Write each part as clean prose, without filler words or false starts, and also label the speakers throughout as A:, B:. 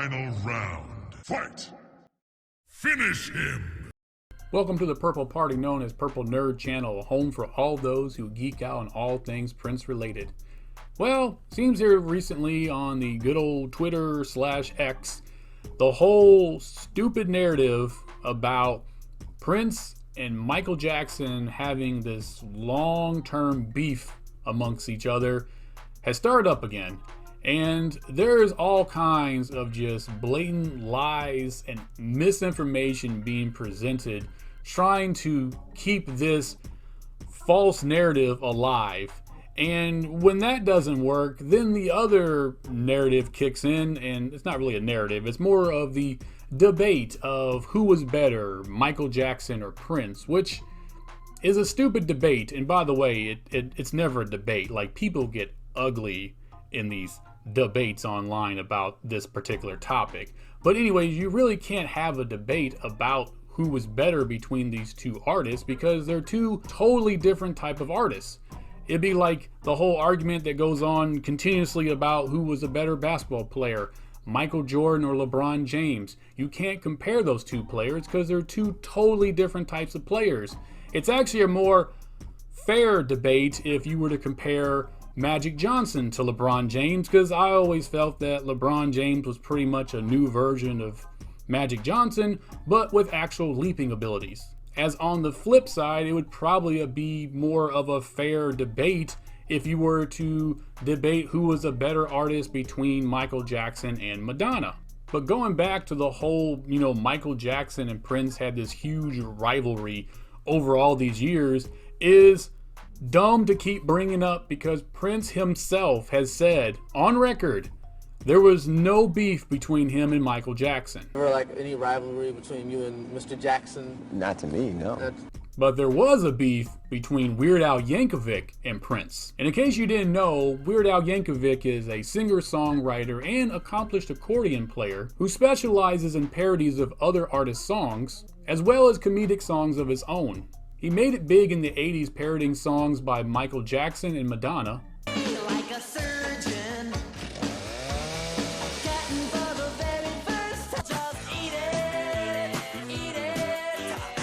A: Final round. Fight! Finish him!
B: Welcome to the Purple Party, known as Purple Nerd Channel, home for all those who geek out on all things Prince related. Well, seems here recently on the good old Twitter/X, the whole stupid narrative about Prince and Michael Jackson having this long-term beef amongst each other has started up again. And there's all kinds of just blatant lies and misinformation being presented, trying to keep this false narrative alive. And when that doesn't work, then the other narrative kicks in, and it's not really a narrative, it's more of the debate of who was better, Michael Jackson or Prince, which is a stupid debate. And by the way, it's never a debate. Like, people get ugly in these debates online about this particular topic. But anyways, you really can't have a debate about who was better between these two artists because they're two totally different type of artists. It'd be like the whole argument that goes on continuously about who was a better basketball player, Michael Jordan or LeBron James. You can't compare those two players because they're two totally different types of players. It's actually a more fair debate if you were to compare Magic Johnson to LeBron James, because I always felt that LeBron James was pretty much a new version of Magic Johnson, but with actual leaping abilities. As on the flip side, it would probably be more of a fair debate if you were to debate who was a better artist between Michael Jackson and Madonna. But going back to the whole, Michael Jackson and Prince had this huge rivalry over all these years is dumb to keep bringing up, because Prince himself has said on record there was no beef between him and Michael Jackson.
C: Ever like any rivalry between you and Mr. Jackson?
D: Not to me, no.
B: But there was a beef between Weird Al Yankovic and Prince. And in case you didn't know, Weird Al Yankovic is a singer-songwriter and accomplished accordion player who specializes in parodies of other artists' songs, as well as comedic songs of his own. He made it big in the 80s parodying songs by Michael Jackson and Madonna.
E: Like a surgeon, getting for the very first time. Just eat it,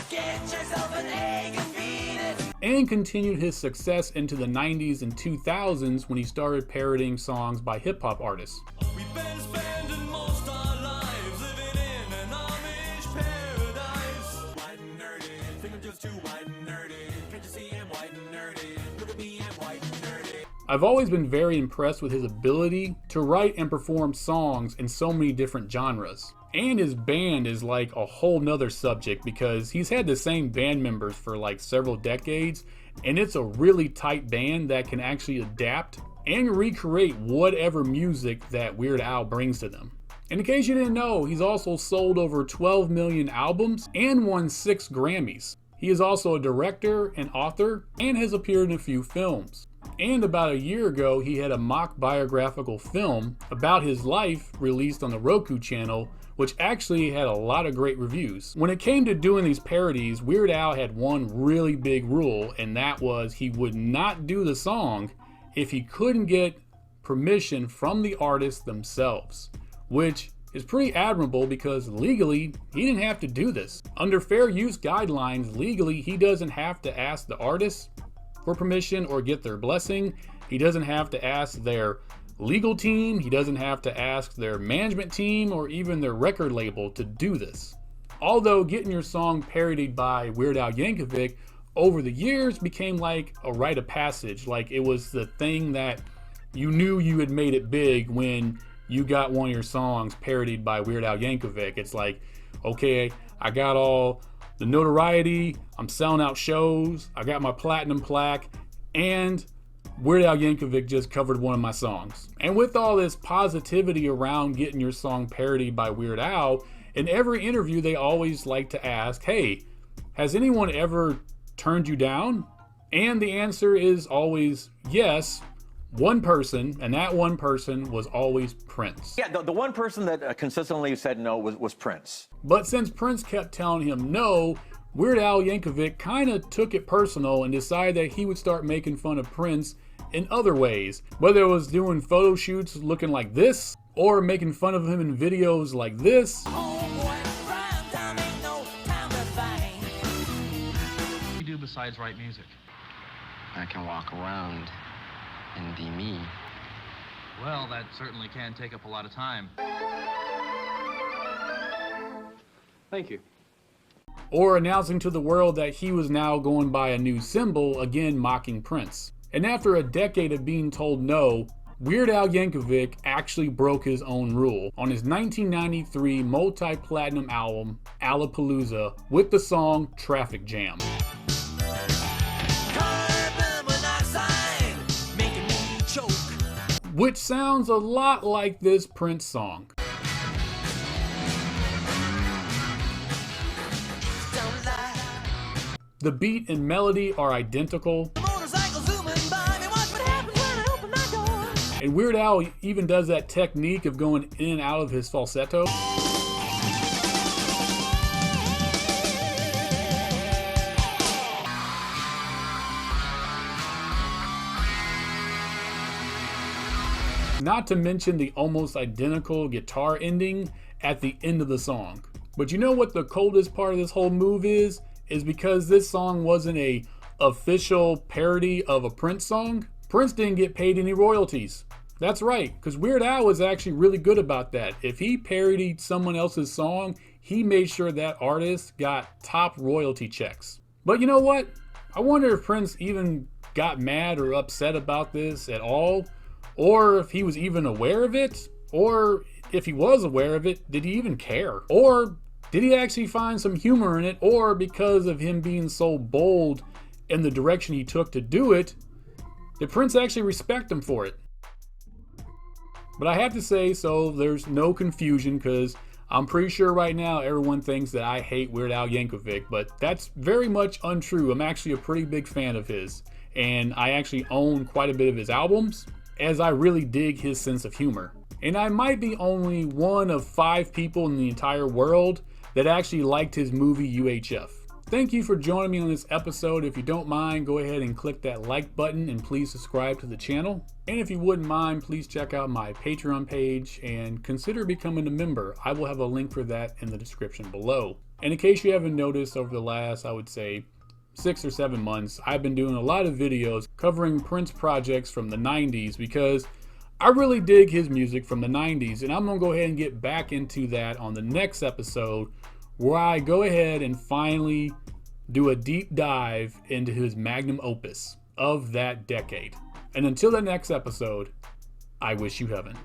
E: get yourself an egg and beat it.
B: And continued his success into the 90s and 2000s when he started parodying songs by hip-hop artists.
E: We've been spending most our lives living in an Amish paradise. White and nerdy, think I'm just too white and nerdy. Can't you see I'm white and nerdy? Look at me, I'm white and nerdy.
B: I've always been very impressed with his ability to write and perform songs in so many different genres. And his band is like a whole nother subject, because he's had the same band members for like several decades, and it's a really tight band that can actually adapt and recreate whatever music that Weird Al brings to them. And in case you didn't know, he's also sold over 12 million albums and won 6 Grammys. He is also a director and author and has appeared in a few films. And about a year ago, he had a mock biographical film about his life released on the Roku channel, which actually had a lot of great reviews. When it came to doing these parodies, Weird Al had one really big rule, and that was he would not do the song if he couldn't get permission from the artists themselves, which is pretty admirable because legally he didn't have to do this. Under fair use guidelines, legally he doesn't have to ask the artists for permission or get their blessing. He doesn't have to ask their legal team, he doesn't have to ask their management team or even their record label to do this. Although getting your song parodied by Weird Al Yankovic over the years became like a rite of passage, like it was the thing that you knew you had made it big when you got one of your songs parodied by Weird Al Yankovic. It's like, okay, I got all the notoriety, I'm selling out shows, I got my platinum plaque, and Weird Al Yankovic just covered one of my songs. And with all this positivity around getting your song parodied by Weird Al, in every interview they always like to ask, hey, has anyone ever turned you down? And the answer is always yes, one person, and that one person was always Prince.
D: Yeah, the one person that consistently said no was Prince.
B: But since Prince kept telling him no, Weird Al Yankovic kind of took it personal and decided that he would start making fun of Prince in other ways, whether it was doing photo shoots looking like this, or making fun of him in videos like this.
F: What do you do besides write music?
G: I can walk around and be me.
F: Well, that certainly can take up a lot of time. Thank you.
B: Or announcing to the world that he was now going by a new symbol, again mocking Prince. And after a decade of being told no, Weird Al Yankovic actually broke his own rule on his 1993 multi-platinum album, Alapalooza, with the song Traffic Jam. Which sounds a lot like this Prince song. The beat and melody are identical. And Weird Al even does that technique of going in and out of his falsetto. Not to mention the almost identical guitar ending at the end of the song. But you know what the coldest part of this whole move is? Is because this song wasn't a official parody of a Prince song. Prince didn't get paid any royalties. That's right, because Weird Al was actually really good about that. If he parodied someone else's song, he made sure that artist got top royalty checks. But you know what? I wonder if Prince even got mad or upset about this at all, or if he was even aware of it, or if he was aware of it, did he even care? Or did he actually find some humor in it, or because of him being so bold in the direction he took to do it, did Prince actually respect him for it? But I have to say, so there's no confusion, because I'm pretty sure right now everyone thinks that I hate Weird Al Yankovic, but that's very much untrue. I'm actually a pretty big fan of his, and I actually own quite a bit of his albums, as I really dig his sense of humor. And I might be only one of 5 people in the entire world that actually liked his movie UHF. Thank you for joining me on this episode. If you don't mind, go ahead and click that like button and please subscribe to the channel. And if you wouldn't mind, please check out my Patreon page and consider becoming a member. I will have a link for that in the description below. And in case you haven't noticed, over the last, I would say, 6 or 7 months, I've been doing a lot of videos covering Prince projects from the 90s because I really dig his music from the 90s, and I'm going to go ahead and get back into that on the next episode, where I go ahead and finally do a deep dive into his magnum opus of that decade. And until the next episode, I wish you heaven.